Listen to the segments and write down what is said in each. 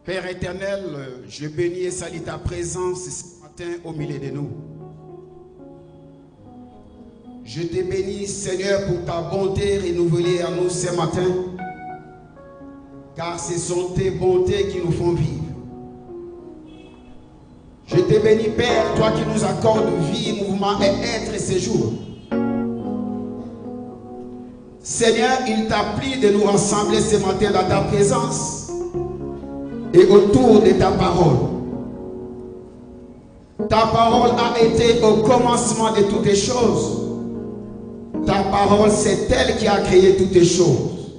Père éternel, je bénis et salue ta présence ce matin au milieu de nous. Je te bénis, Seigneur, pour ta bonté renouvelée à nous ce matin, car ce sont tes bontés qui nous font vivre. Je te bénis, Père, toi qui nous accordes vie, mouvement et être ce jour. Seigneur, il t'a plu de nous rassembler ce matin dans ta présence et autour de ta parole. Ta parole a été au commencement de toutes les choses. Ta parole, c'est elle qui a créé toutes les choses.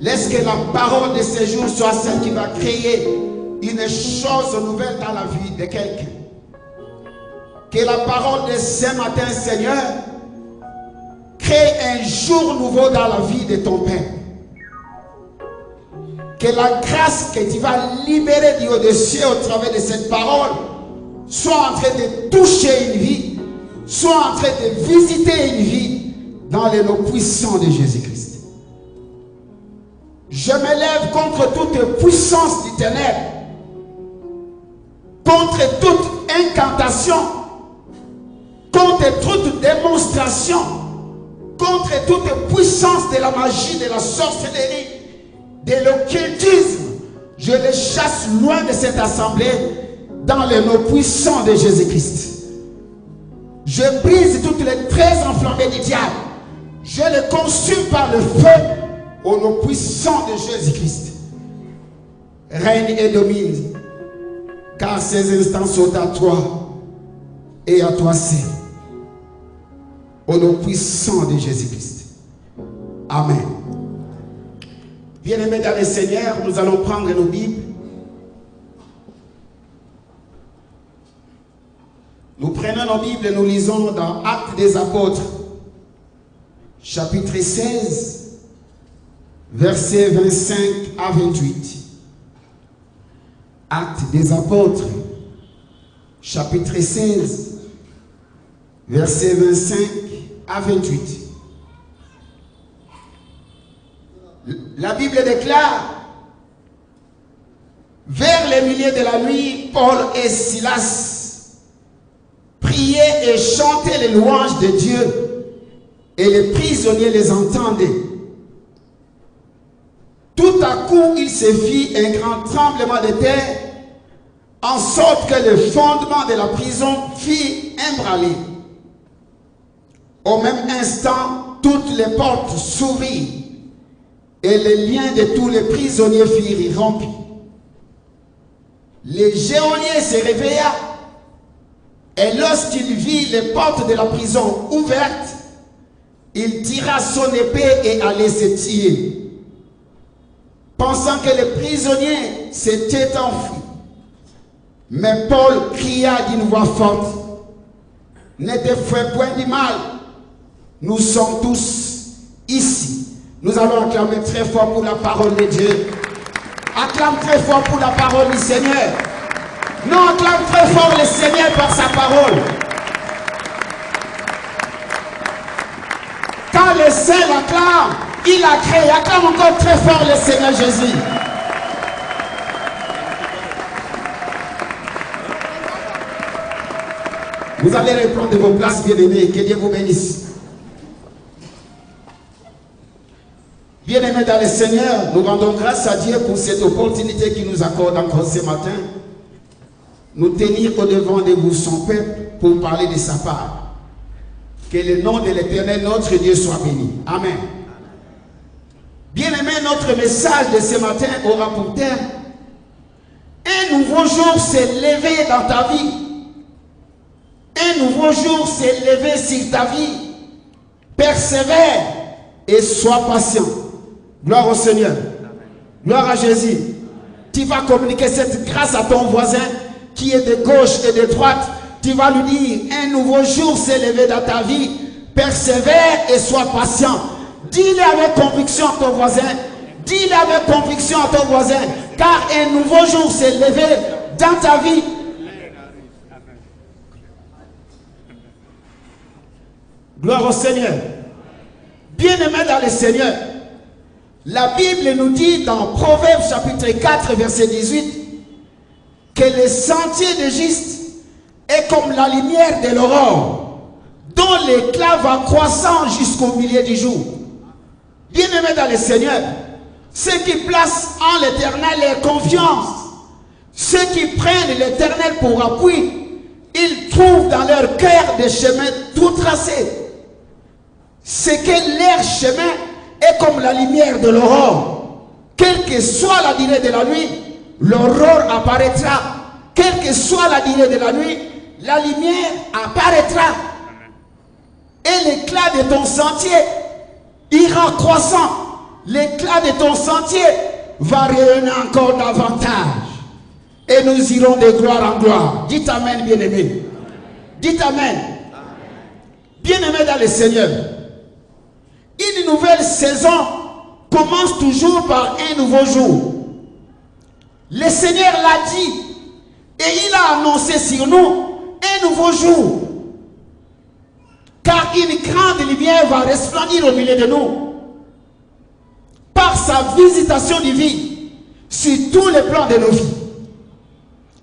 Laisse que la parole de ce jour soit celle qui va créer une chose nouvelle dans la vie de quelqu'un. Que la parole de ce matin, Seigneur, crée un jour nouveau dans la vie de ton Père. Que la grâce que tu vas libérer du haut des cieux au travers de cette parole soit en train de toucher une vie, soit en train de visiter une vie dans les noms puissants de Jésus-Christ. Je me lève contre toute puissance du ténèbre, contre toute incantation, contre toute démonstration, contre toute puissance de la magie, de la sorcellerie, de l'occultisme. Je les chasse loin de cette assemblée dans le nom puissant de Jésus-Christ. Je brise toutes les traits enflammés du diable. Je les consume par le feu au nom puissant de Jésus-Christ. Règne et domine, car ces instants sont à toi et à toi seul. Au nom puissant de Jésus-Christ. Amen. Bien-aimés dans le Seigneur, nous allons prendre nos Bibles. Nous prenons nos Bibles et nous lisons dans Actes des Apôtres, chapitre 16, versets 25 à 28. Actes des Apôtres, chapitre 16, versets 25 à 28. La Bible déclare: vers le milieu de la nuit, Paul et Silas priaient et chantaient les louanges de Dieu, et les prisonniers les entendaient. Tout à coup, il se fit un grand tremblement de terre, en sorte que le fondement de la prison fit ébranler. Au même instant, toutes les portes s'ouvrirent, et les liens de tous les prisonniers furent rompus. Le geôlier se réveilla, et lorsqu'il vit les portes de la prison ouvertes, il tira son épée et allait se tuer, pensant que les prisonniers s'étaient enfuis. Mais Paul cria d'une voix forte: ne te fais point du mal, nous sommes tous ici. Nous allons acclamer très fort pour la parole de Dieu. Acclame très fort pour la parole du Seigneur. Non, acclame très fort le Seigneur par sa parole. Quand le Saint l'acclame, il a créé. Acclame encore très fort le Seigneur Jésus. Vous allez reprendre de vos places, bien-aimés. Que Dieu vous bénisse. Bien-aimés dans le Seigneur, nous rendons grâce à Dieu pour cette opportunité qu'il nous accorde encore ce matin. Nous tenir au devant de vous, son peuple, pour parler de sa part. Que le nom de l'Éternel, notre Dieu, soit béni. Amen. Bien-aimés, notre message de ce matin aura pour thème: un nouveau jour s'est levé dans ta vie. Un nouveau jour s'est levé sur ta vie. Persévère et sois patient. Gloire au Seigneur. Gloire à Jésus. Tu vas communiquer cette grâce à ton voisin qui est de gauche et de droite. Tu vas lui dire: un nouveau jour s'est levé dans ta vie. Persévère et sois patient. Dis-le avec conviction à ton voisin. Dis-le avec conviction à ton voisin. Car un nouveau jour s'est levé dans ta vie. Gloire au Seigneur. Bien-aimé dans le Seigneur, La Bible nous dit dans Proverbes chapitre 4 verset 18 que le sentier de juste est comme la lumière de l'aurore, dont l'éclat va croissant jusqu'au milieu du jour. Bien-aimés dans le Seigneur, ceux qui placent en l'Éternel leur confiance, ceux qui prennent l'Éternel pour appui, ils trouvent dans leur cœur des chemins tout tracés. C'est que leur chemin est comme la lumière de l'aurore. Quelle que soit la durée de la nuit, l'aurore apparaîtra. Quelle que soit la durée de la nuit, la lumière apparaîtra. Et l'éclat de ton sentier ira croissant. L'éclat de ton sentier va rayonner encore davantage. Et nous irons de gloire en gloire. Dites Amen, bien-aimés. Dites Amen. Bien-aimés dans le Seigneur. Une nouvelle saison commence toujours par un nouveau jour. Le Seigneur l'a dit et il a annoncé sur nous un nouveau jour. Car une grande lumière va resplendir au milieu de nous. Par sa visitation divine sur tous les plans de nos vies.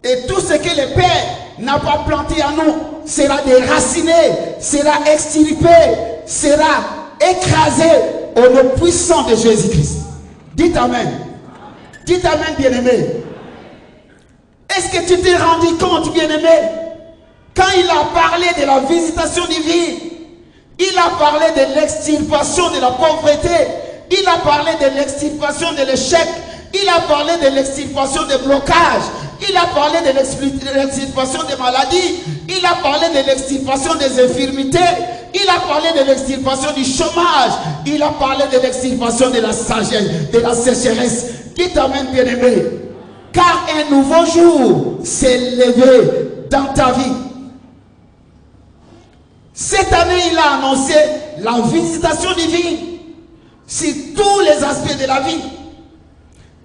Et tout ce que le Père n'a pas planté en nous sera déraciné, sera extirpé, sera écrasé au nom puissant de Jésus-Christ. Dites Amen. Dites Amen, bien-aimé. Est-ce que tu t'es rendu compte, bien-aimé, quand il a parlé de la visitation divine, il a parlé de l'extirpation de la pauvreté, il a parlé de l'extirpation de l'échec, il a parlé de l'extirpation des blocages, il a parlé de l'extirpation des maladies, il a parlé de l'extirpation des infirmités, il a parlé de l'extirpation du chômage, il a parlé de l'extirpation de la sagesse, de la sécheresse. Dites Amen, bien-aimé. Car un nouveau jour s'est levé dans ta vie. Cette année, il a annoncé la visitation divine sur tous les aspects de la vie.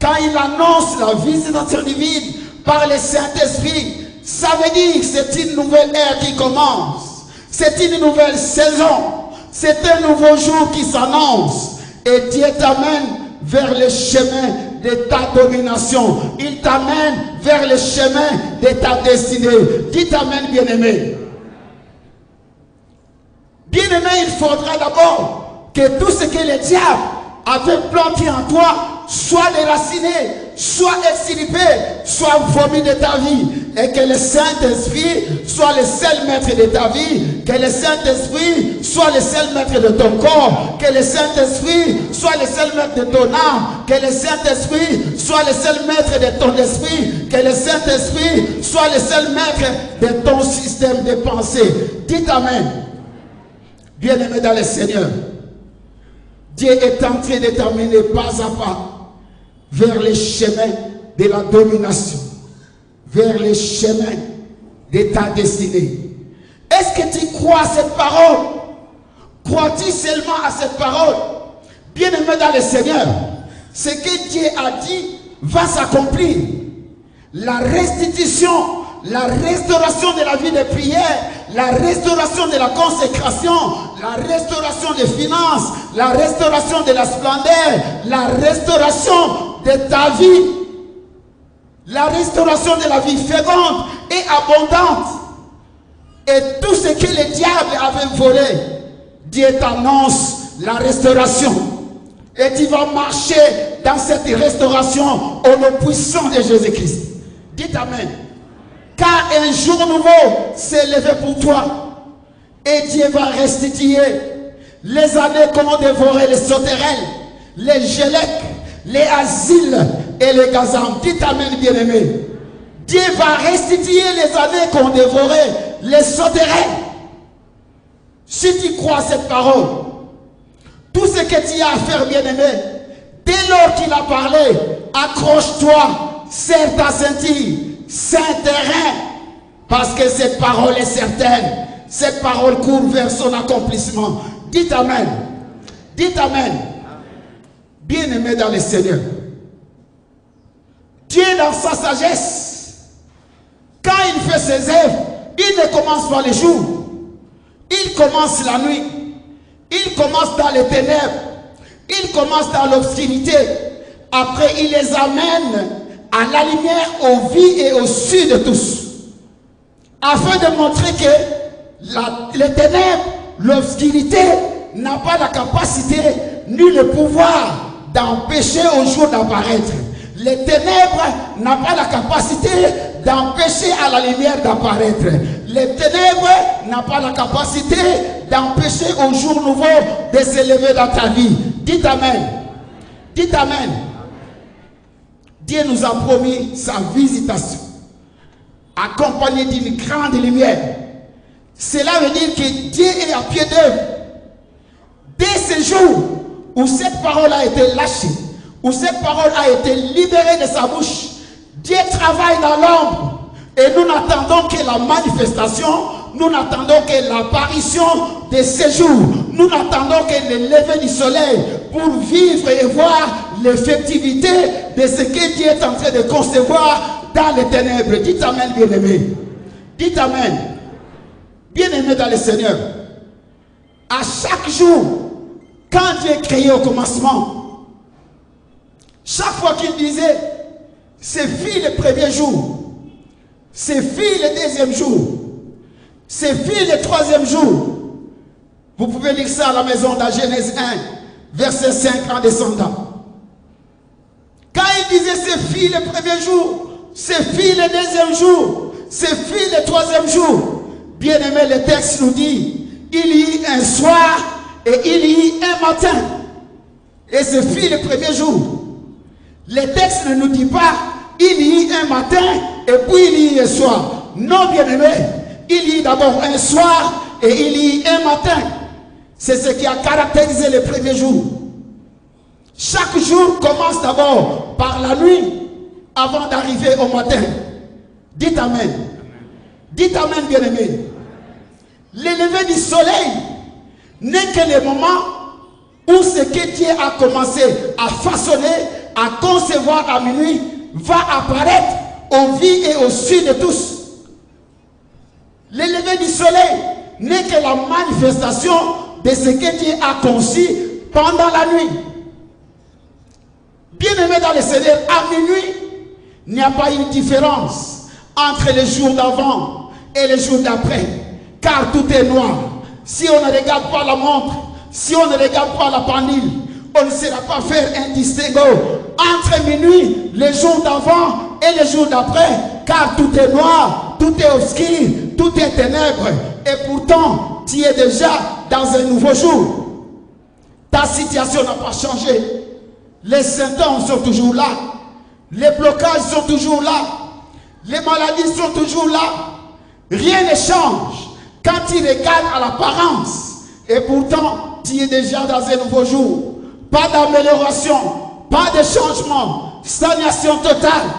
Quand il annonce la visitation divine par le Saint-Esprit, ça veut dire que c'est une nouvelle ère qui commence. C'est une nouvelle saison. C'est un nouveau jour qui s'annonce. Et Dieu t'amène vers le chemin de ta domination. Il t'amène vers le chemin de ta destinée. Dites Amen, bien-aimé. Bien-aimé, il faudra d'abord que tout ce que le diable avait planté en toi soit déraciné, soit extirpé, soit vomi de ta vie. Et que le Saint-Esprit soit le seul maître de ta vie. Que le Saint-Esprit soit le seul maître de ton corps. Que le Saint-Esprit soit le seul maître de ton âme. Que le Saint-Esprit soit le seul maître de ton esprit. Que le Saint-Esprit soit le seul maître de ton système de pensée. Dites Amen. Bien-aimé dans le Seigneur, Dieu est en train de t'amener pas à pas vers les chemins de la domination, vers les chemins de ta destinée. Est-ce que tu crois à cette parole? Crois-tu seulement à cette parole? Bien-aimé dans le Seigneur, ce que Dieu a dit va s'accomplir. La restitution, la restauration de la vie de prière, la restauration de la consécration, la restauration des finances, la restauration de la splendeur, la restauration de ta vie, la restauration de la vie féconde et abondante. Et tout ce que le diable avait volé, Dieu t'annonce la restauration. Et tu vas marcher dans cette restauration au nom puissant de Jésus-Christ. Dites Amen. Car un jour nouveau s'est levé pour toi. Et Dieu va restituer les années qu'ont dévoré les sauterelles, les gélèques, les asiles et les gazans. Dites Amen, bien-aimé. Dieu va restituer les années qu'ont dévoré les sauterelles. Si tu crois cette parole, tout ce que tu as à faire, bien-aimé, dès lors qu'il a parlé, accroche-toi, serre ta ceinture, saint terrain, parce que cette parole est certaine. Cette parole court vers son accomplissement. Dites Amen. Dites Amen. Bien-aimé dans le Seigneur, Dieu dans sa sagesse, quand il fait ses œuvres, il ne commence pas le jour, il commence la nuit, il commence dans les ténèbres, Ils commencent dans l'obscurité. Après, il les amène à la lumière, aux vies et au sud de tous. Afin de montrer que les ténèbres, l'obscurité n'a pas la capacité ni le pouvoir d'empêcher au jour d'apparaître. Les ténèbres n'ont pas la capacité d'empêcher à la lumière d'apparaître. Les ténèbres n'ont pas la capacité d'empêcher au jour nouveau de s'élever dans ta vie. Dites Amen. Dites Amen. Dieu nous a promis sa visitation, accompagnée d'une grande lumière. Cela veut dire que Dieu est à pied d'œuvre. Dès ce jour où cette parole a été lâchée, où cette parole a été libérée de sa bouche, Dieu travaille dans l'ombre. Et nous n'attendons que la manifestation, nous n'attendons que l'apparition de ces jours. Nous n'attendons que le lever du soleil pour vivre et voir l'effectivité de ce que Dieu est en train de concevoir dans les ténèbres. Dites Amen, bien-aimés. Dites Amen. Bien-aimés dans le Seigneur. À chaque jour, quand Dieu créé au commencement, chaque fois qu'il disait, c'est fit le premier jour, c'est fit le deuxième jour, c'est fit le troisième jour. Vous pouvez lire ça à la maison dans Genèse 1, verset 5 en descendant. Quand il disait c'est fit le premier jour, c'est fit le deuxième jour, c'est fit le troisième jour, bien aimé, le texte nous dit, il y eut un soir et il y eut un matin. Et c'est fit le premier jour. Le texte ne nous dit pas, il y eut un matin et puis il y eut un soir. Non, bien aimé, il y eut d'abord un soir et il y eut un matin. C'est ce qui a caractérisé le premier jour. Chaque jour commence d'abord par la nuit avant d'arriver au matin. Dites Amen. Dites Amen, bien-aimé. Le lever du soleil n'est que le moment où ce que Dieu a commencé à façonner, à concevoir à minuit, va apparaître aux vies et au sud de tous. Le lever du soleil n'est que la manifestation de ce que Dieu a conçu pendant la nuit. Bien-aimés dans le Seigneur, à minuit, il n'y a pas une différence entre les jours d'avant et les jours d'après, car tout est noir. Si on ne regarde pas la montre, si on ne regarde pas la pendule, on ne saura pas faire un distinguo entre minuit, les jours d'avant et les jours d'après, car tout est noir, tout est obscur, tout est ténèbres. Et pourtant, tu es déjà dans un nouveau jour. Ta situation n'a pas changé. Les symptômes sont toujours là. Les blocages sont toujours là. Les maladies sont toujours là. Rien ne change quand tu regardes à l'apparence. Et pourtant, tu es déjà dans un nouveau jour. Pas d'amélioration, pas de changement, stagnation totale.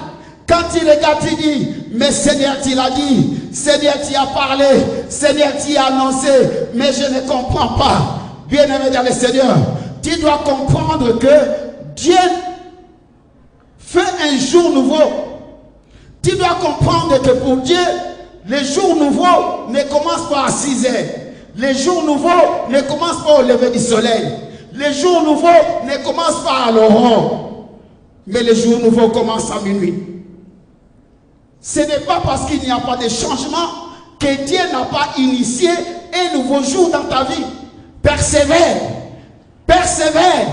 Quand tu regardes, tu dis, mais Seigneur, tu l'as dit, Seigneur, tu as parlé, Seigneur, tu as annoncé, mais je ne comprends pas. Bien-aimé dans le Seigneur, tu dois comprendre que Dieu fait un jour nouveau. Tu dois comprendre que pour Dieu, les jours nouveaux ne commencent pas à 6 heures. Les jours nouveaux ne commencent pas au lever du soleil. Les jours nouveaux ne commencent pas à l'aurore. Mais les jours nouveaux commencent à minuit. Ce n'est pas parce qu'il n'y a pas de changement que Dieu n'a pas initié un nouveau jour dans ta vie. Persévère. Persévère.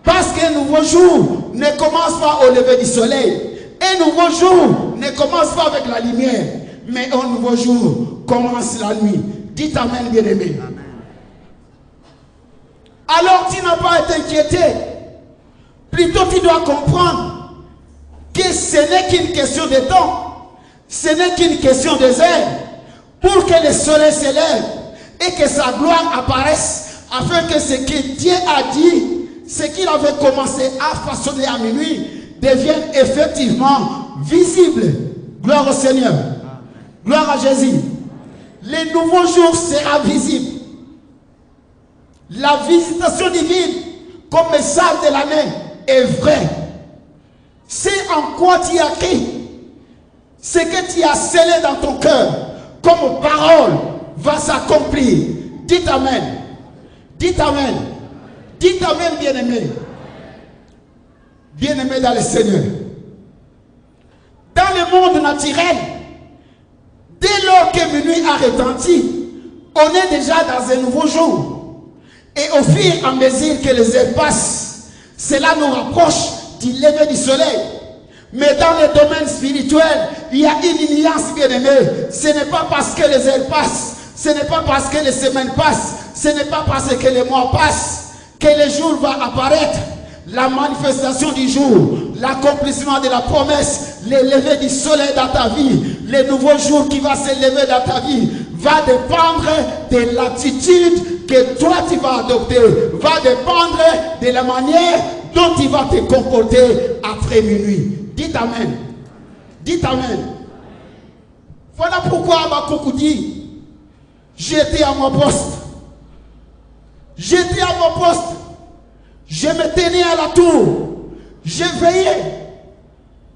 Parce qu'un nouveau jour ne commence pas au lever du soleil. Un nouveau jour ne commence pas avec la lumière. Mais un nouveau jour commence la nuit. Dites Amen, bien-aimé. Alors tu n'as pas à t'inquiéter. Plutôt tu dois comprendre que ce n'est qu'une question de temps. Ce n'est qu'une question des heures. Pour que le soleil s'élève et que sa gloire apparaisse. Afin que ce que Dieu a dit, ce qu'il avait commencé à façonner à minuit, devienne effectivement visible. Gloire au Seigneur. Gloire à Jésus. Le nouveau jour sera visible. La visitation divine comme message de l'année est vrai. C'est en quoi tu as écrit. Ce que tu as scellé dans ton cœur comme parole va s'accomplir. Dites Amen. Dites Amen. Dites Amen, bien-aimé. Bien-aimé dans le Seigneur. Dans le monde naturel, dès lors que minuit a retenti, on est déjà dans un nouveau jour. Et au fur et à mesure que les heures passent, cela nous rapproche du lever du soleil. Mais dans le domaine spirituel, il y a une nuance, bien-aimé. Ce n'est pas parce que les heures passent, ce n'est pas parce que les semaines passent, ce n'est pas parce que les mois passent, que le jour va apparaître. La manifestation du jour, l'accomplissement de la promesse, le lever du soleil dans ta vie, le nouveau jour qui va se lever dans ta vie, va dépendre de l'attitude que toi tu vas adopter, va dépendre de la manière dont tu vas te comporter après minuit. Dites Amen. Dites Amen. Voilà pourquoi Habakkuk dit, j'étais à mon poste. J'étais à mon poste. Je me tenais à la tour. Je veillais.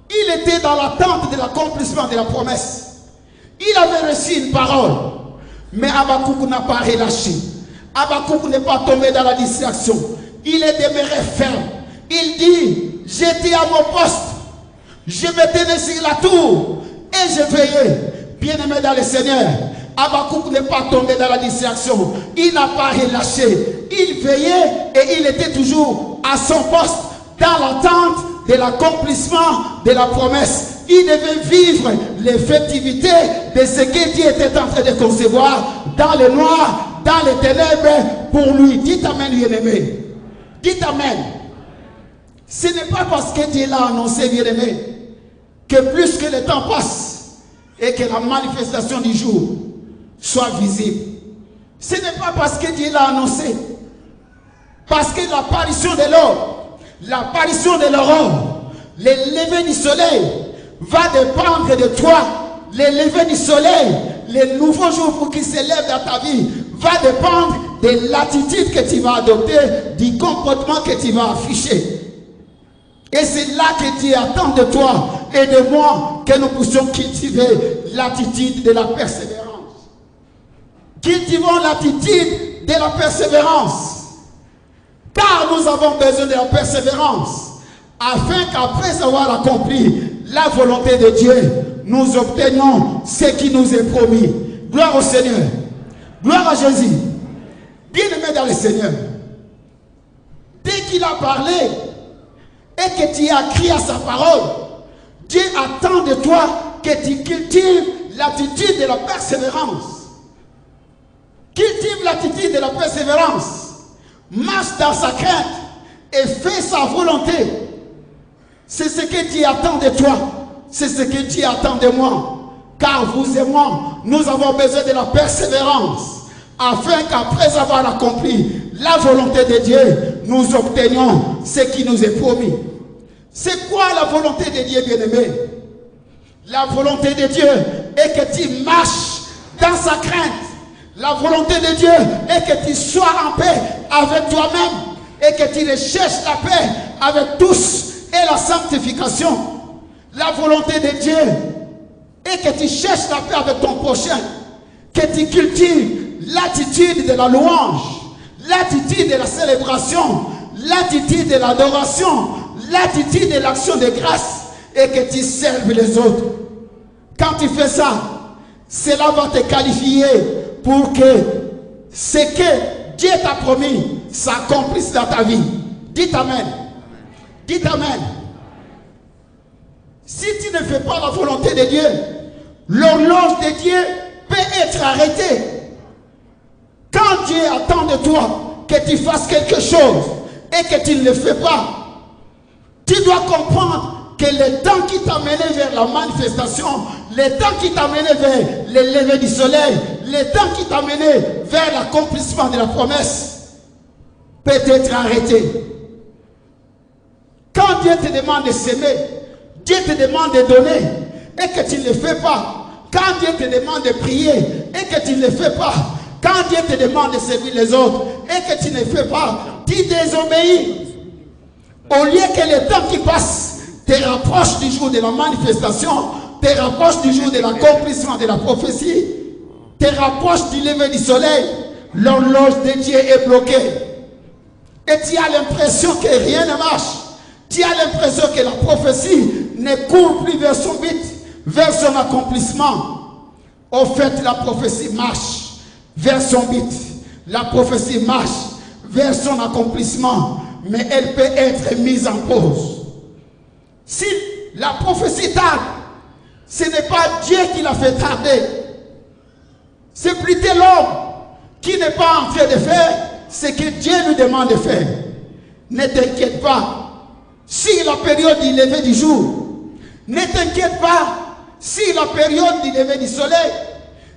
Il était dans l'attente de l'accomplissement de la promesse. Il avait reçu une parole. Mais Habakkuk n'a pas relâché. Habakkuk n'est pas tombé dans la distraction. Il est demeuré ferme. Il dit, j'étais à mon poste. Je me tenais sur la tour. Et je veillais. Bien-aimé dans le Seigneur, Habakkuk n'est pas tombé dans la distraction. Il n'a pas relâché. Il veillait et il était toujours à son poste dans l'attente de l'accomplissement de la promesse. Il devait vivre l'effectivité de ce que Dieu était en train de concevoir dans le noir, dans les ténèbres pour lui. Dites Amen, bien-aimé. Dites Amen. Ce n'est pas parce que Dieu l'a annoncé, bien-aimé, que plus que le temps passe et que la manifestation du jour soit visible. Ce n'est pas parce que Dieu l'a annoncé. Parce que l'apparition de l'aurore, le lever du soleil va dépendre de toi. Le lever du soleil, le nouveau jour pour qu'il s'élève dans ta vie, va dépendre de l'attitude que tu vas adopter, du comportement que tu vas afficher. Et c'est là que Dieu attend de toi et de moi que nous puissions cultiver l'attitude de la persévérance. Cultivons l'attitude de la persévérance. Car nous avons besoin de la persévérance, afin qu'après avoir accompli la volonté de Dieu, nous obtenions ce qui nous est promis. Gloire au Seigneur. Gloire à Jésus. Bien-aimé dans le Seigneur. Dès qu'il a parlé et que tu as crié à sa parole, Dieu attend de toi que tu cultives l'attitude de la persévérance. Cultive l'attitude de la persévérance. Marche dans sa crainte et fais sa volonté. C'est ce que Dieu attend de toi. C'est ce que Dieu attend de moi. Car vous et moi, nous avons besoin de la persévérance. Afin qu'après avoir accompli la volonté de Dieu, nous obtenions ce qui nous est promis. C'est quoi la volonté de Dieu, bien-aimé? La volonté de Dieu est que tu marches dans sa crainte. La volonté de Dieu est que tu sois en paix avec toi-même et que tu recherches la paix avec tous et la sanctification. La volonté de Dieu est que tu cherches la paix avec ton prochain, que tu cultives l'attitude de la louange, l'attitude de la célébration, l'attitude de l'adoration, l'attitude de l'action de grâce et que tu serves les autres. Quand tu fais ça, cela va te qualifier pour que ce que Dieu t'a promis s'accomplisse dans ta vie. Dites Amen. Dites Amen. Si tu ne fais pas la volonté de Dieu, l'horloge de Dieu peut être arrêtée. Quand Dieu attend de toi que tu fasses quelque chose et que tu ne le fais pas, tu dois comprendre que le temps qui t'a mené vers la manifestation, le temps qui t'a mené vers le lever du soleil, le temps qui t'a mené vers l'accomplissement de la promesse peut être arrêté. Quand Dieu te demande de s'aimer, Dieu te demande de donner et que tu ne le fais pas. Quand Dieu te demande de prier et que tu ne le fais pas. Quand Dieu te demande de servir les autres et que tu ne le fais pas, tu désobéis. Au lieu que le temps qui passe te rapproche du jour de la manifestation, te rapproche du jour de l'accomplissement de la prophétie, te rapproche du lever du soleil, l'horloge de Dieu est bloquée. et tu as l'impression que rien ne marche. Tu as l'impression que la prophétie ne court plus vers son but, vers son accomplissement. Au fait, la prophétie marche vers son but. La prophétie marche vers son accomplissement, mais elle peut être mise en pause. Si la prophétie tarde, ce n'est pas Dieu qui l'a fait tarder. C'est plutôt l'homme qui n'est pas en train de faire ce que Dieu lui demande de faire. Ne t'inquiète pas si la période du lever du jour. Ne t'inquiète pas si la période du lever du soleil.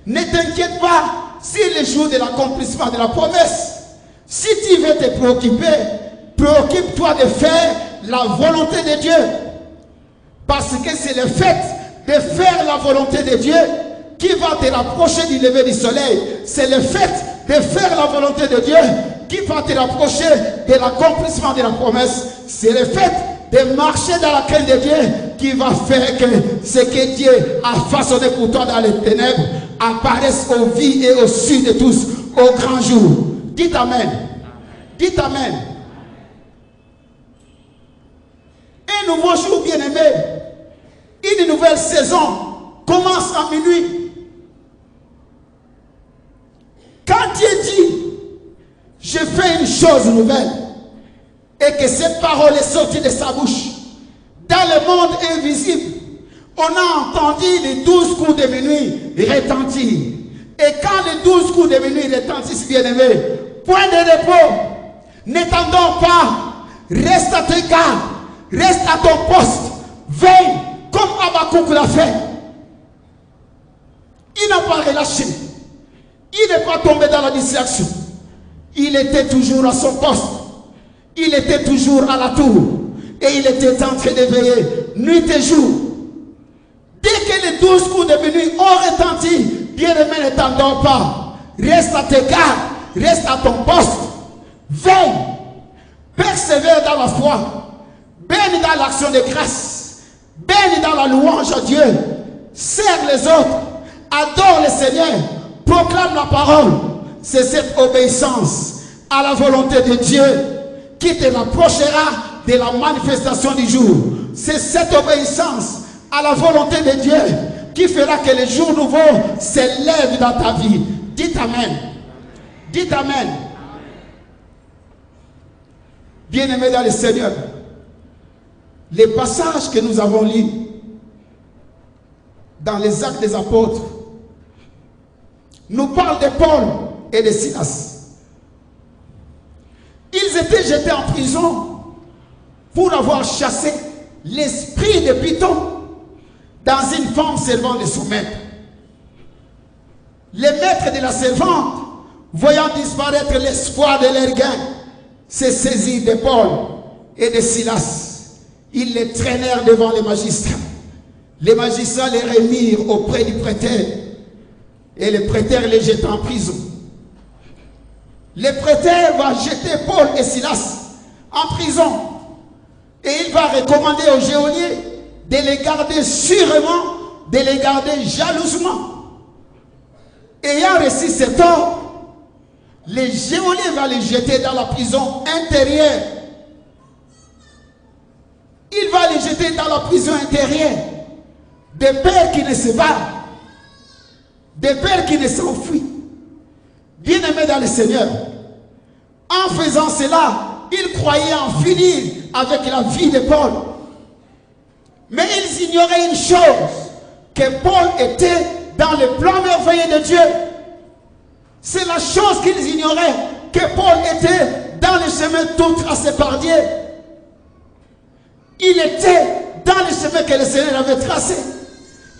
Ne t'inquiète pas si le jour de l'accomplissement de la promesse. Si tu veux te préoccuper, préoccupe-toi de faire la volonté de Dieu. Parce que c'est le fait de faire la volonté de Dieu qui va te rapprocher du lever du soleil. C'est le fait de faire la volonté de Dieu qui va te rapprocher de l'accomplissement de la promesse. C'est le fait de marcher dans la crainte de Dieu qui va faire que ce que Dieu a façonné pour toi dans les ténèbres apparaisse aux vies et au sud de tous au grand jour. Dites Amen. Dites Amen. Un nouveau jour, bien-aimé, une nouvelle saison commence à minuit. Quand Dieu dit, je fais une chose nouvelle, et que cette parole est sortie de sa bouche, dans le monde invisible, on a entendu les 12 coups de minuit retentir. Et quand les 12 coups de minuit retentissent, bien-aimé, point de repos, n'attendons pas, reste à tes gardes, reste à ton poste, veille, comme Habakkuk l'a fait. Il n'a pas relâché. Il n'est pas tombé dans la distraction. Il était toujours à son poste. Il était toujours à la tour. Et il était en train de veiller nuit et jour. Dès que les 12 coups de minuit ont retenti, bien-aimé, ne t'endors pas. Reste à tes gardes. Reste à ton poste. Veille. Persévère dans la foi. Bénis dans l'action de grâce. Bénis dans la louange à Dieu. Sers les autres. Adore le Seigneur. Proclame la parole. C'est cette obéissance à la volonté de Dieu qui te rapprochera de la manifestation du jour. C'est cette obéissance à la volonté de Dieu qui fera que les jours nouveaux s'élèvent dans ta vie. Dites Amen. Dites Amen. Bien-aimés dans le Seigneur, les passages que nous avons lus dans les Actes des Apôtres nous parlent de Paul et de Silas. Ils étaient jetés en prison pour avoir chassé l'esprit de Python dans une femme servante de son maître. Les maîtres de la servante, voyant disparaître l'espoir de leur gain, se saisirent de Paul et de Silas. Ils les traînèrent devant les magistrats. Les magistrats les remirent auprès du prêteur et le prêteur les jeta en prison. Le prêteur va jeter Paul et Silas en prison et il va recommander aux geôliers de les garder sûrement, de les garder jalousement. Ayant reçu cet ordre, les geôliers vont les jeter dans la prison intérieure. Il va les jeter dans la prison intérieure. Des pères qui ne se battent, des pères qui ne s'enfuient. Bien-aimés dans le Seigneur, en faisant cela, ils croyaient en finir avec la vie de Paul. Mais ils ignoraient une chose, que Paul était dans le plan merveilleux de Dieu. C'est la chose qu'ils ignoraient, que Paul était dans le chemin tout tracé par Dieu. Il était dans le chemin que le Seigneur avait tracé.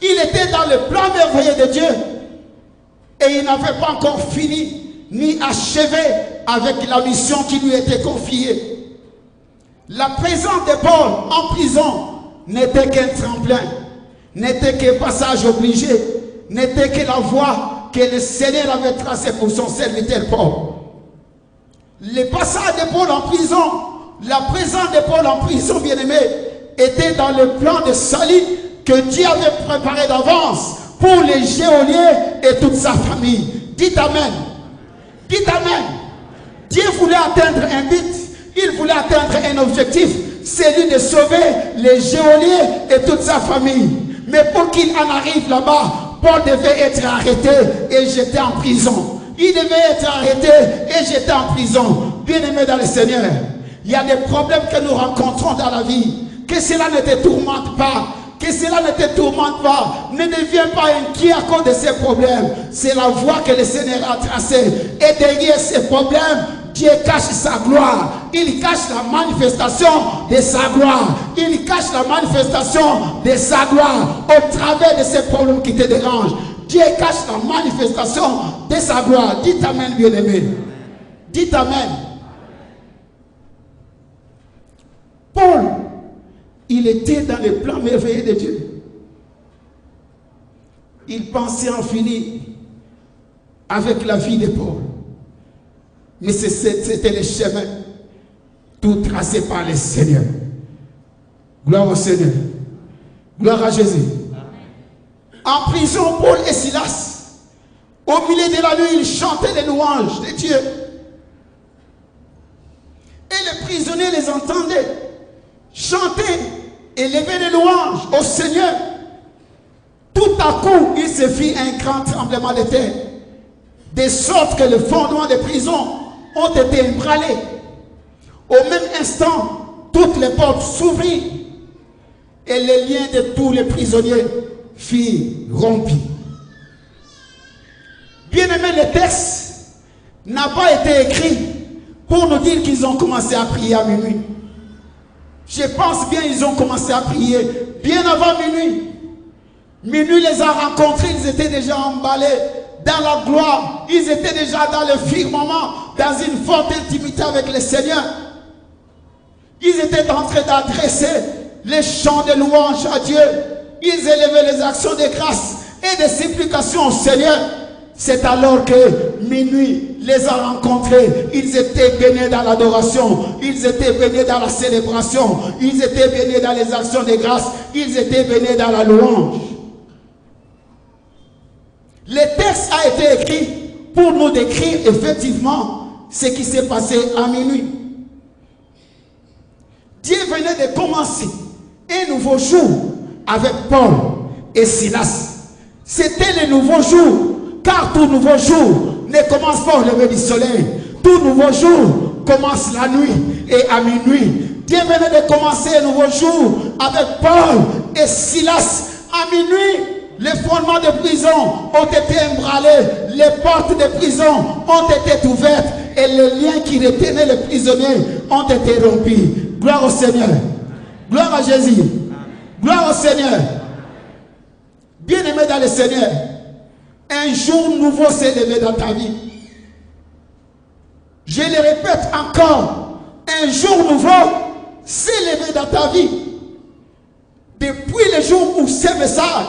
Il était dans le plan merveilleux de Dieu. Et il n'avait pas encore fini ni achevé avec la mission qui lui était confiée. La présence de Paul en prison n'était qu'un tremplin, n'était qu'un passage obligé, n'était que la voie que le Seigneur avait tracée pour son serviteur Paul. Le passage de Paul en prison, la présence de Paul en prison, bien-aimé, était dans le plan de salut que Dieu avait préparé d'avance pour les geôliers et toute sa famille. Dites Amen. Dites Amen. Dieu voulait atteindre un but. Il voulait atteindre un objectif, celui de sauver les geôliers et toute sa famille. Mais pour qu'il en arrive là-bas, Paul devait être arrêté et jeté en prison. Il devait être arrêté et jeté en prison. Bien-aimés dans le Seigneur, il y a des problèmes que nous rencontrons dans la vie. Que cela ne te tourmente pas. Que cela ne te tourmente pas. Ne deviens pas inquiet à cause de ces problèmes. C'est la voie que le Seigneur a tracée. Et derrière ces problèmes, Dieu cache sa gloire. Il cache la manifestation de sa gloire. Il cache la manifestation de sa gloire au travers de ces problèmes qui te dérangent. Dieu cache la manifestation de sa gloire. Dites Amen, bien-aimé. Dites Amen. Paul, il était dans les plans merveilleux de Dieu. Il pensait en finir avec la vie de Paul. Mais c'était le chemin tout tracé par le Seigneur. Gloire au Seigneur. Gloire à Jésus. En prison, Paul et Silas, au milieu de la nuit, ils chantaient les louanges de Dieu. Et les prisonniers les entendaient chanter et lever les louanges au Seigneur. Tout à coup, il se fit un grand tremblement de terre, de sorte que les fondements des prisons ont été ébranlés. Au même instant, toutes les portes s'ouvrirent et les liens de tous les prisonniers furent rompus. Bien-aimé, le texte n'a pas été écrit pour nous dire qu'ils ont commencé à prier à minuit. Je pense bien qu'ils ont commencé à prier bien avant minuit. Minuit les a rencontrés, ils étaient déjà emballés dans la gloire. Ils étaient déjà dans le firmament, dans une forte intimité avec le Seigneur. Ils étaient en train d'adresser les chants de louange à Dieu. Ils élevaient les actions de grâce et de supplication au Seigneur. C'est alors que minuit les a rencontrés. Ils étaient baignés dans l'adoration. Ils étaient baignés dans la célébration. Ils étaient baignés dans les actions de grâce. Ils étaient baignés dans la louange. Le texte a été écrit pour nous décrire effectivement ce qui s'est passé à minuit. Dieu venait de commencer un nouveau jour avec Paul et Silas. C'était le nouveau jour. Car tout nouveau jour ne commence pas au lever du soleil. Tout nouveau jour commence la nuit et à minuit. Dieu venait de commencer un nouveau jour avec Paul et Silas. À minuit, les fondements de prison ont été ébranlés. Les portes de prison ont été ouvertes. Et les liens qui retenaient les prisonniers ont été rompus. Gloire au Seigneur. Gloire à Jésus. Gloire au Seigneur. Bien-aimé dans le Seigneur, un jour nouveau s'est levé dans ta vie. Je le répète encore, un jour nouveau s'est levé dans ta vie. Depuis le jour où ce message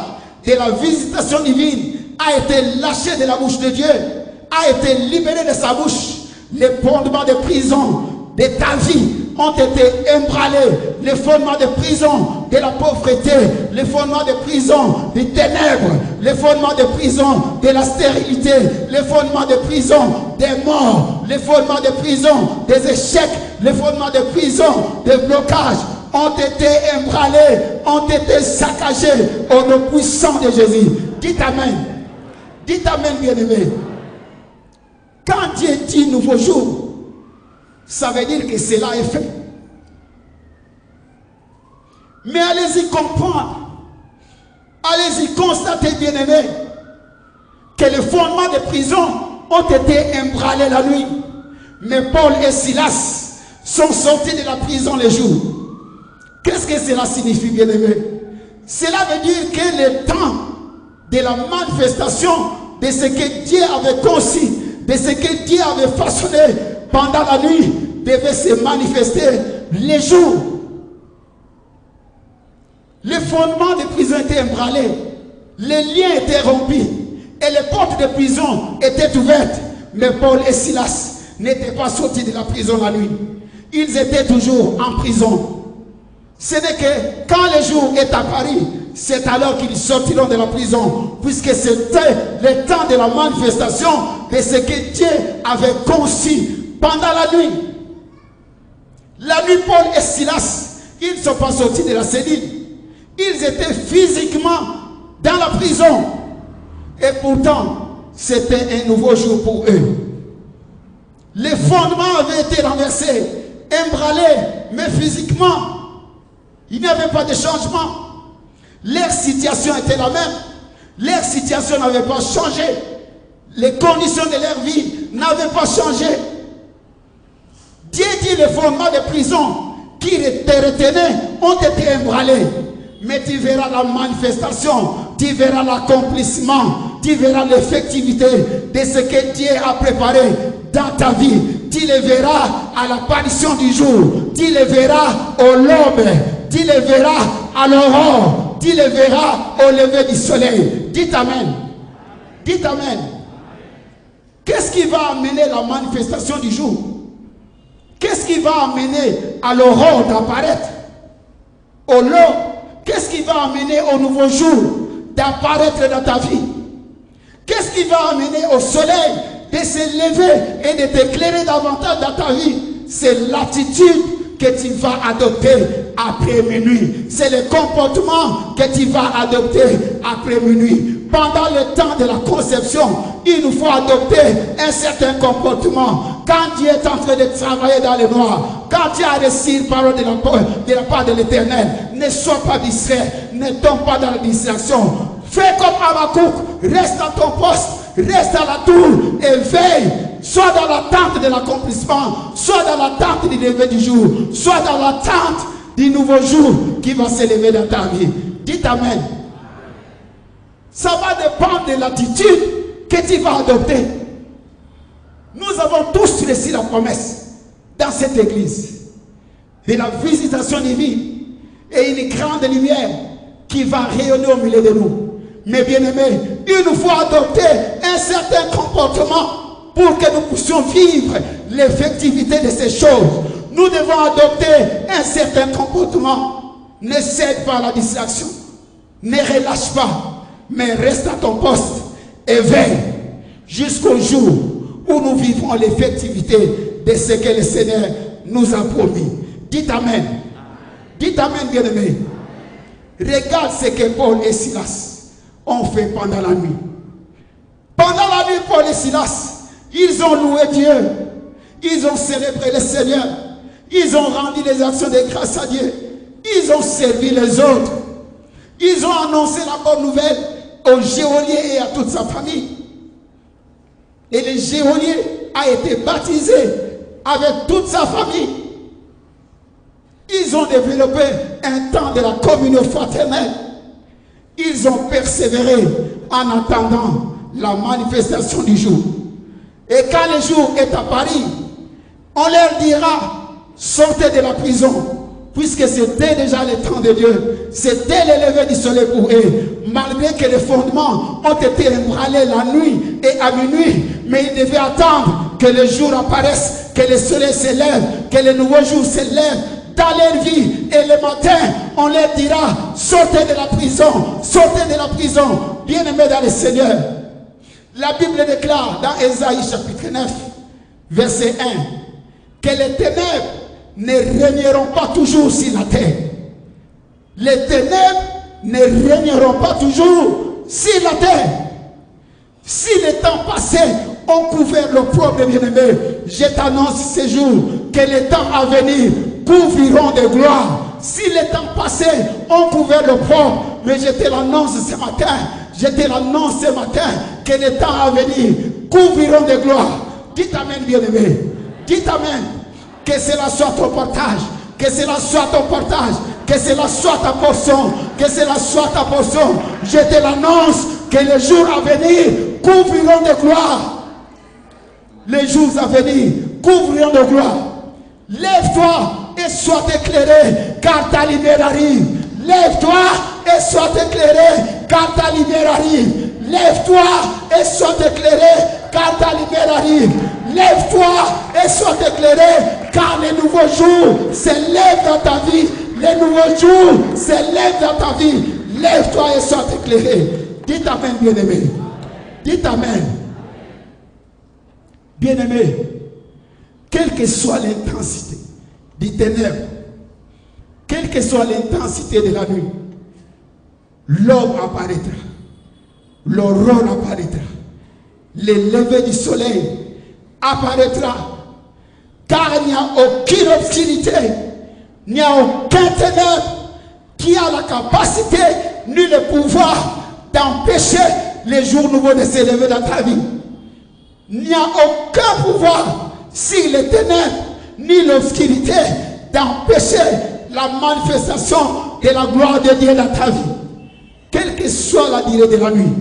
de la visitation divine a été lâché de la bouche de Dieu, a été libéré de sa bouche, les fondements de prison de ta vie ont été ébranlés. Les fondements de prison de la pauvreté, les fondements de prison des ténèbres, les fondements de prison de la stérilité, les fondements de prison des morts, les fondements de prison des échecs, les fondements de prison des blocages ont été ébranlés, ont été saccagés au nom puissant de Jésus. Dites Amen. Dites Amen, bien-aimé. Quand Dieu dit nouveau jour, ça veut dire que cela est fait. Mais allez-y comprendre, allez-y constater, bien-aimés, que les fondements de prison ont été ébranlés la nuit. Mais Paul et Silas sont sortis de la prison le jour. Qu'est-ce que cela signifie, bien-aimés? Cela veut dire que le temps de la manifestation de ce que Dieu avait conçu, de ce que Dieu avait façonné pendant la nuit, devait se manifester les jours. Les fondements de prison étaient ébranlés, les liens étaient rompus et les portes de prison étaient ouvertes. Mais Paul et Silas n'étaient pas sortis de la prison la nuit. Ils étaient toujours en prison. Ce n'est que quand le jour est apparu, c'est alors qu'ils sortiront de la prison, puisque c'était le temps de la manifestation de ce que Dieu avait conçu pendant la nuit. La nuit, Paul et Silas, ils ne sont pas sortis de la cellule. Ils étaient physiquement dans la prison. Et pourtant, c'était un nouveau jour pour eux. Les fondements avaient été renversés, ébranlés, mais physiquement, il n'y avait pas de changement. Leur situation était la même. Leur situation n'avait pas changé. Les conditions de leur vie n'avaient pas changé. Dieu dit les fondements de prison qui te retenaient ont été ébranlés. Mais tu verras la manifestation, tu verras l'accomplissement, tu verras l'effectivité de ce que Dieu a préparé dans ta vie. Tu le verras à l'apparition du jour, tu le verras au l'aube, tu le verras à l'aurore, tu le verras au lever du soleil. Dites Amen. Dites Amen. Qu'est-ce qui va amener la manifestation du jour? Qu'est-ce qui va amener à l'aurore d'apparaître? Au l'aube? Qu'est-ce qui va amener au nouveau jour d'apparaître dans ta vie? Qu'est-ce qui va amener au soleil de se lever et de t'éclairer davantage dans ta vie? C'est l'attitude que tu vas adopter après minuit. C'est le comportement que tu vas adopter après minuit. Pendant le temps de la conception, il nous faut adopter un certain comportement. Quand Dieu est en train de travailler dans le noir, quand tu as reçu une parole de la part de l'Éternel, ne sois pas distrait, ne tombe pas dans la distraction. Fais comme Habakkuk, reste à ton poste, reste à la tour et veille. Sois dans l'attente de l'accomplissement, sois dans l'attente du lever du jour, sois dans l'attente du nouveau jour qui va se lever dans ta vie. Dites Amen. Ça va dépendre de l'attitude que tu vas adopter. Nous avons tous reçu la promesse dans cette église de la visitation divine et une grande lumière qui va rayonner au milieu de nous. Mais bien aimés, il nous faut adopter un certain comportement pour que nous puissions vivre l'effectivité de ces choses. Nous devons adopter un certain comportement. Ne cède pas à la distraction. Ne relâche pas, mais reste à ton poste et veille jusqu'au jour où nous vivrons l'effectivité de ce que le Seigneur nous a promis. Dites Amen. Dites Amen, bien-aimés. Regarde ce que Paul et Silas ont fait pendant la nuit. Pendant la nuit, Paul et Silas, ils ont loué Dieu. Ils ont célébré le Seigneur. Ils ont rendu les actions de grâce à Dieu. Ils ont servi les autres. Ils ont annoncé la bonne nouvelle au geôlier et à toute sa famille. Et le geôlier a été baptisé avec toute sa famille. Ils ont développé un temps de la communion fraternelle. Ils ont persévéré en attendant la manifestation du jour. Et quand le jour est apparu, on leur dira, sortez de la prison, puisque c'était déjà le temps de Dieu. C'était le lever du soleil pour eux. Malgré que les fondements ont été ébranlés la nuit et à minuit, mais ils devaient attendre que le jour apparaisse, que le soleil se lève, que le nouveau jour se lève dans leur vie. Et le matin, on leur dira, sortez de la prison, sortez de la prison. Bien-aimés dans le Seigneur, la Bible déclare dans Ésaïe chapitre 9, verset 1, que les ténèbres ne régneront pas toujours sur la terre. Les ténèbres ne régneront pas toujours sur la terre. Si les temps passés ont couvert l'opprobre des bien-aimés, je t'annonce ce jour que les temps à venir couvriront de gloire. Si les temps passés ont couvert l'opprobre, mais je te l'annonce ce matin, que les temps à venir couvriront de gloire. Dites Amen, bien-aimés. Dites Amen. Que cela soit ton partage, que cela soit ton partage, que cela soit ta portion, que cela soit ta portion. Je te l'annonce que les jours à venir couvriront de gloire. Les jours à venir couvriront de gloire. Lève-toi et sois éclairé, car ta lumière arrive. Lève-toi et sois éclairé, car ta lumière arrive. Lève-toi et sois éclairé, car ta lumière arrive. Lève-toi et sois éclairé, car les nouveaux jours se lèvent dans ta vie. Les nouveaux jours se lèvent dans ta vie. Lève-toi et sois éclairé. Dites Amen, bien-aimé. Dites Amen. Bien-aimé, quelle que soit l'intensité, des ténèbres, quelle que soit l'intensité de la nuit, l'aube apparaîtra, l'aurore apparaîtra, le lever du soleil apparaîtra, car il n'y a aucune obscurité, il n'y a aucun ténèbre qui a la capacité ni le pouvoir d'empêcher les jours nouveaux de s'élever dans ta vie. Il n'y a aucun pouvoir sur les ténèbres ni l'obscurité d'empêcher la manifestation de la gloire de Dieu dans ta vie. Quelle que soit la durée de la nuit,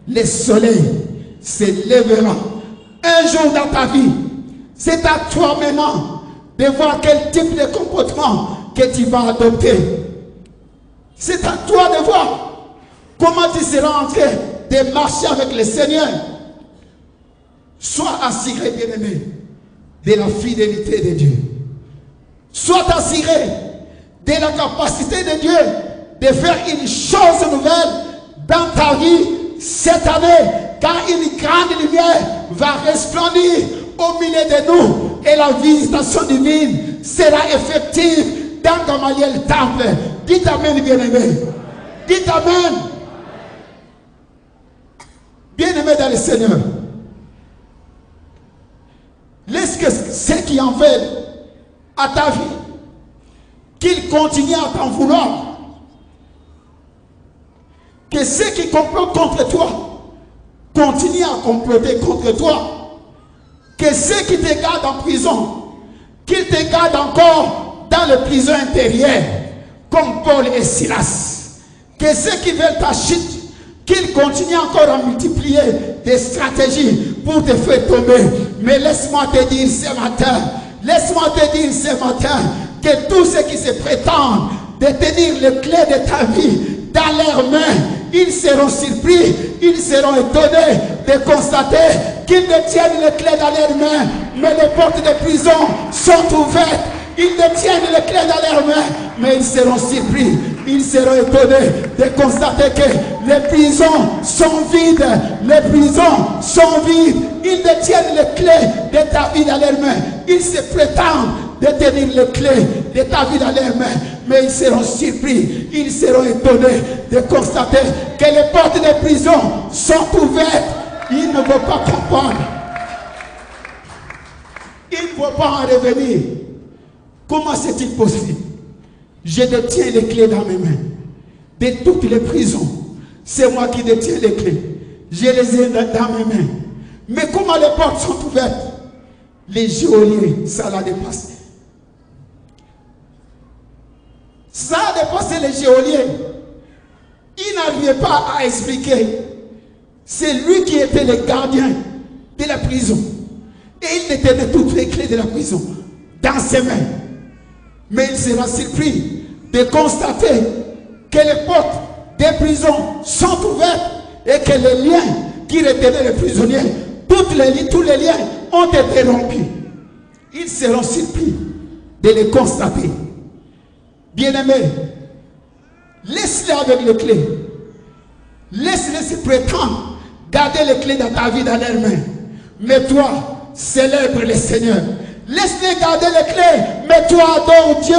le soleil se lèvera un jour dans ta vie. C'est à toi maintenant de voir quel type de comportement que tu vas adopter. C'est à toi de voir comment tu seras en train de marcher avec le Seigneur. Sois assuré, bien-aimé, de la fidélité de Dieu. Sois assuré de la capacité de Dieu de faire une chose nouvelle dans ta vie cette année, car une grande lumière va resplendir au milieu de nous et la visitation divine sera effective dans Gamaliel Temple. Dites Amen, bien-aimé. Dites Amen. Bien-aimé dans le Seigneur, laisse que ceux qui en veulent à ta vie, qu'ils continuent à t'en vouloir. Que ceux qui complotent contre toi continuent à comploter contre toi. Que ceux qui te gardent en prison, qu'ils te gardent encore dans les prisons intérieures, comme Paul et Silas. Que ceux qui veulent ta chute, qu'ils continuent encore à multiplier des stratégies pour te faire tomber. Mais laisse-moi te dire ce matin, que tous ceux qui se prétendent détenir les clés de ta vie dans leurs mains, ils seront surpris, ils seront étonnés de constater qu'ils détiennent les clés dans leurs mains, mais les portes de prison sont ouvertes. Ils détiennent les clés dans leurs mains, mais ils seront surpris, ils seront étonnés de constater que les prisons sont vides, les prisons sont vides. Ils détiennent les clés de ta vie dans leurs mains, ils se prétendent détenir les clés de ta vie dans leurs mains, mais ils seront surpris, ils seront étonnés de constater que les portes de prison sont ouvertes. Ils ne vont pas comprendre, ils ne vont pas en revenir. Comment c'est-il possible? Je détiens les clés dans mes mains de toutes les prisons. C'est moi qui détiens les clés. Je les ai dans mes mains. Mais comment les portes sont ouvertes? Les geôliers, ça l'a dépassé. Ça a dépassé les geôliers. Il n'arrivait pas à expliquer. C'est lui qui était le gardien de la prison. Et il détenait toutes les clés de la prison dans ses mains. Mais il sera surpris de constater que les portes des prisons sont ouvertes et que les liens qui retenaient les prisonniers, tous les liens ont été rompus. Ils seront surpris de les constater. Bien-aimés, laisse-les avec les clés. Laisse-les se prétendre garder les clés dans ta vie dans leurs mains. Mais toi, célèbre le Seigneur. Laisse-les garder les clés, mais toi adore Dieu.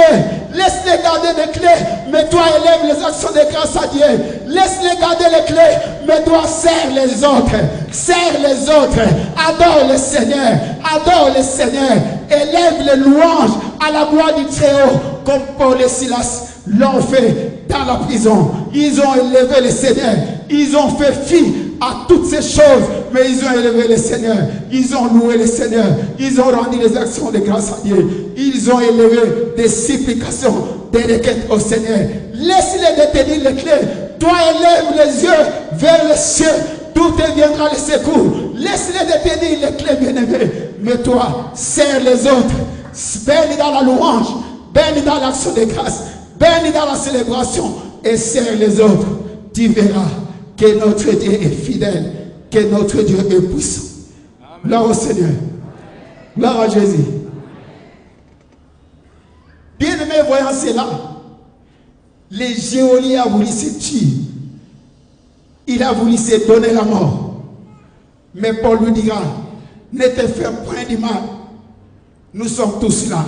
Laisse-les garder les clés, mais toi élève les actions de grâce à Dieu. Laisse-les garder les clés, mais toi serre les autres. Serre les autres. Adore le Seigneur. Adore le Seigneur. Élève les louanges à la gloire du Très-Haut, comme Paul et Silas l'ont fait dans la prison. Ils ont élevé le Seigneur. Ils ont fait fi à toutes ces choses, mais ils ont élevé le Seigneur. Ils ont loué le Seigneur. Ils ont rendu les actions de grâce à Dieu. Ils ont élevé des supplications, des requêtes au Seigneur. Laisse-les détenir les clés. Toi, élève les yeux vers les cieux, d'où te viendra le secours. Laisse-les détenir les clés, bien-aimés. Mais toi, serre les autres. Bénis dans la louange, bénis dans l'action de grâce, bénis dans la célébration et serre les autres. Tu verras que notre Dieu est fidèle, que notre Dieu est puissant. Gloire au Seigneur. Gloire à Jésus. Bien-aimé, voyant cela, les geôliers a voulu se tuer. Il a voulu se donner la mort. Mais Paul lui dira, ne te fais point du mal. Nous sommes tous là.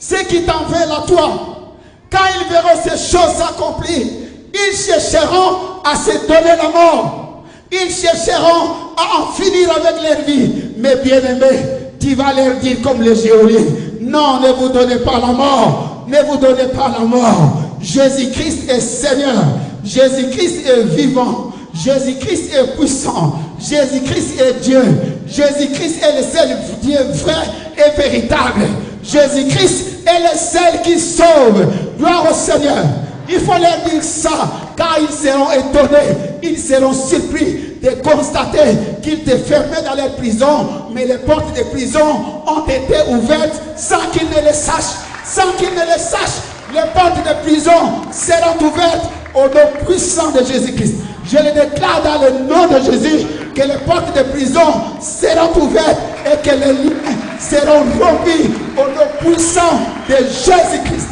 ceux qui t'en veulent à toi, quand ils verront ces choses accomplies, ils chercheront à se donner la mort. Ils chercheront à en finir avec leur vie. Mais bien-aimés, tu vas leur dire comme les geôliers, non, ne vous donnez pas la mort. Ne vous donnez pas la mort. Jésus-Christ est Seigneur. Jésus-Christ est vivant. Jésus-Christ est puissant. Jésus-Christ est Dieu. Jésus-Christ est le seul Dieu vrai et véritable. Jésus-Christ est le seul qui sauve. Gloire au Seigneur. Il faut leur dire ça, car ils seront étonnés, ils seront surpris de constater qu'ils étaient fermés dans leur prison, mais les portes des prisons ont été ouvertes sans qu'ils ne le sachent. Sans qu'ils ne le sachent, les portes de prison seront ouvertes au nom puissant de Jésus-Christ. Je le déclare dans le nom de Jésus que les portes de prison seront ouvertes et que les liens seront rompus au nom puissant de Jésus-Christ.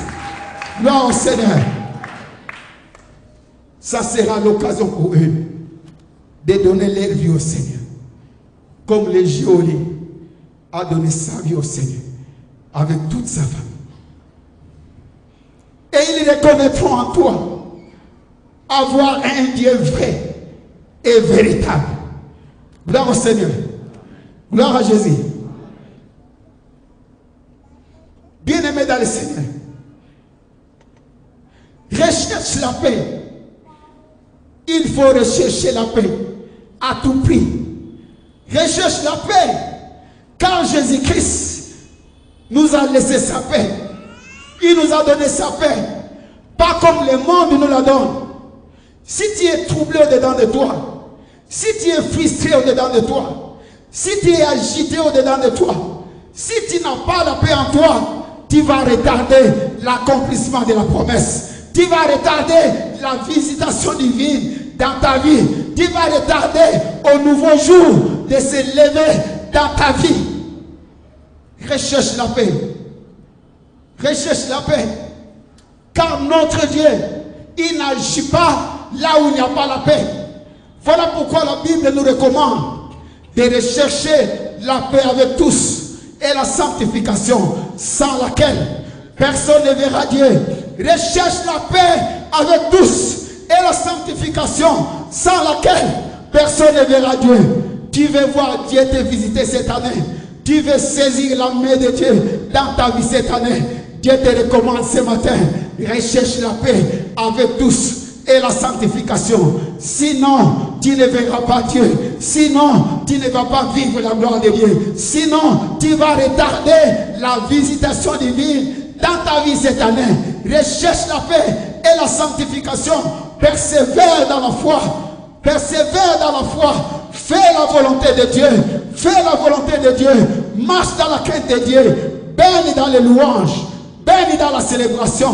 Gloire au Seigneur. Ça sera l'occasion pour eux de donner leur vie au Seigneur. Comme le geôlier a donné sa vie au Seigneur avec toute sa famille. Et ils reconnaîtront en toi avoir un Dieu vrai et véritable. Gloire au Seigneur. Gloire à Jésus. Bien-aimé dans le Seigneur, recherche la paix. Il faut rechercher la paix à tout prix. Recherche la paix. Car Jésus-Christ nous a laissé sa paix. Il nous a donné sa paix. Pas comme le monde nous la donne. Si tu es troublé au-dedans de toi, si tu es frustré au-dedans de toi, si tu es agité au-dedans de toi, si tu n'as pas la paix en toi, tu vas retarder l'accomplissement de la promesse. Tu vas retarder la visitation divine dans ta vie. Tu vas retarder au nouveau jour de se lever dans ta vie. Recherche la paix. Recherche la paix. Car notre Dieu, il n'agit pas là où il n'y a pas la paix. Voilà pourquoi la Bible nous recommande de rechercher la paix avec tous et la sanctification, sans laquelle personne ne verra Dieu. Recherche la paix avec tous et la sanctification, sans laquelle personne ne verra Dieu. Tu veux voir Dieu te visiter cette année. Tu veux saisir la main de Dieu dans ta vie cette année. Dieu te recommande ce matin. Recherche la paix avec tous et la sanctification. Sinon, tu ne verras pas Dieu. Sinon, tu ne vas pas vivre la gloire de Dieu. Sinon, tu vas retarder la visitation divine dans ta vie cette année. Recherche la paix et la sanctification. Persévère dans la foi. Persévère dans la foi. Fais la volonté de Dieu. Fais la volonté de Dieu. Marche dans la crainte de Dieu. Bénis dans les louanges. Bénis dans la célébration.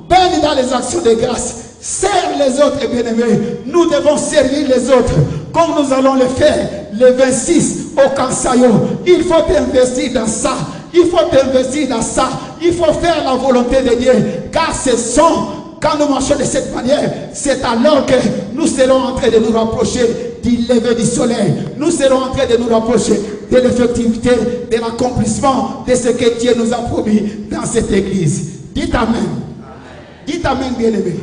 Bénis dans les actions de grâce. Serve les autres, bien-aimés. Nous devons servir les autres comme nous allons le faire le 26 au Kansayo. Il faut investir dans ça. Il faut investir dans ça. Il faut faire la volonté de Dieu. Car ce sont, quand nous marchons de cette manière, c'est alors que nous serons en train de nous rapprocher du lever du soleil. Nous serons en train de nous rapprocher de l'effectivité, de l'accomplissement de ce que Dieu nous a promis dans cette église. Dites Amen. Dites Amen, bien-aimés.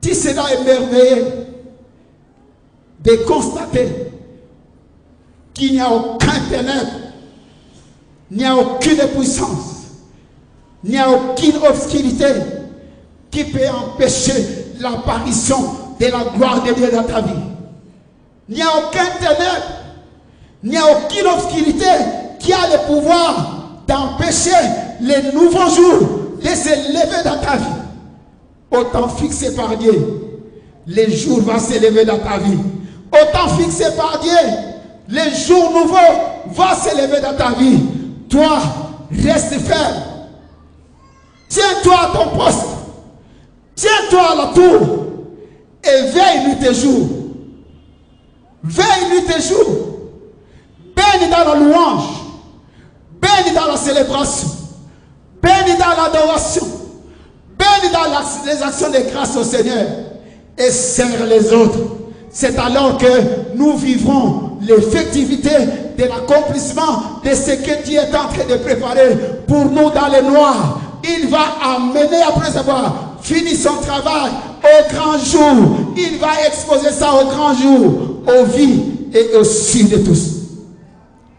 Tu seras émerveillé de constater qu'il n'y a aucun ténèbre, il n'y a aucune puissance, il n'y a aucune obscurité qui peut empêcher l'apparition de la gloire de Dieu dans ta vie. Il n'y a aucun ténèbre, il n'y a aucune obscurité qui a le pouvoir d'empêcher les nouveaux jours de se lever dans ta vie. Autant fixé par Dieu, les jours vont se lever dans ta vie. Autant fixé par Dieu, les jours nouveaux vont se lever dans ta vie. Toi, reste ferme. Tiens-toi à ton poste. Tiens-toi à la tour. Et veille nuit et jour. Veille nuit et jour. Bénis dans la louange. Bénis dans la célébration. Bénis dans l'adoration. Bénis dans les actions de grâce au Seigneur. Et serre les autres. C'est alors que nous vivrons l'effectivité de l'accomplissement de ce que Dieu est en train de préparer pour nous dans le noir. Il va amener, après avoir fini son travail, au grand jour. Il va exposer ça au grand jour, aux vies et aux cieux de tous.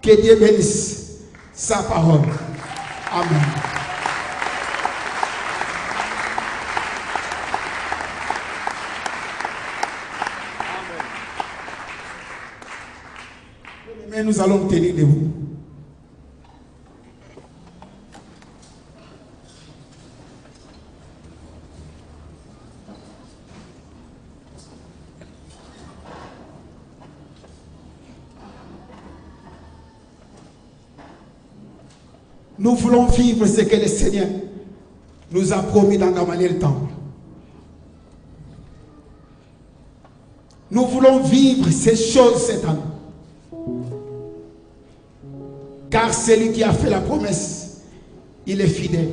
Que Dieu bénisse sa parole. Amen. Mais nous allons tenir debout. Nous voulons vivre ce que le Seigneur nous a promis dans Gamaliel Temple. Nous voulons vivre ces choses cette année. Car celui qui a fait la promesse, il est fidèle.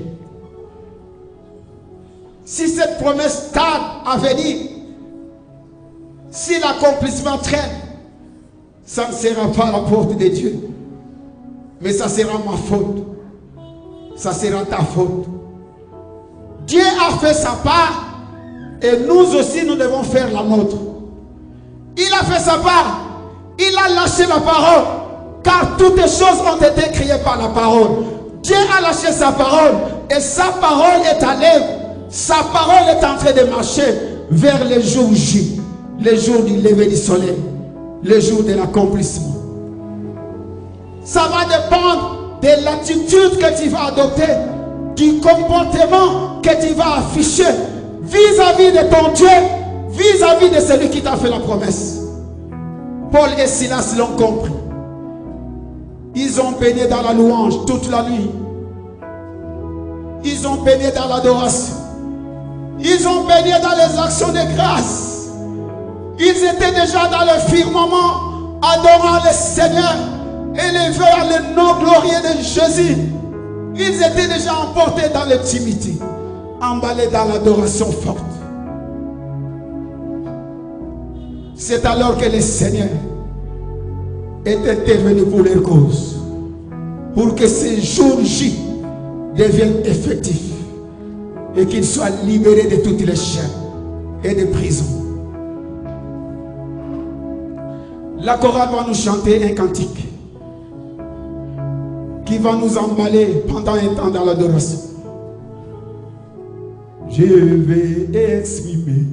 Si cette promesse tarde à venir, si l'accomplissement traîne, ça ne sera pas la porte de Dieu. Mais ça sera ma faute. Ça sera ta faute. Dieu a fait sa part et nous aussi nous devons faire la nôtre. Il a fait sa part. Il a lâché la parole. Car toutes les choses ont été créées par la parole. Dieu a lâché sa parole et sa parole est à l'œuvre. Sa parole est en train de marcher vers le jour J, le jour du lever du soleil, le jour de l'accomplissement. Ça va dépendre de l'attitude que tu vas adopter, du comportement que tu vas afficher vis-à-vis de ton Dieu, vis-à-vis de celui qui t'a fait la promesse. Paul et Silas l'ont compris. Ils ont baigné dans la louange toute la nuit. Ils ont baigné dans l'adoration. Ils ont baigné dans les actions de grâce. Ils étaient déjà dans le firmament, adorant le Seigneur, élevés à le nom glorieux de Jésus. Ils étaient déjà emportés dans l'intimité, emballés dans l'adoration forte. C'est alors que le Seigneur est intervenu pour leur cause, pour que ce jour J devienne effectif et qu'ils soient libérés de toutes les chaînes et de prison. La chorale va nous chanter un cantique qui va nous emballer pendant un temps dans l'adoration. Je vais exprimer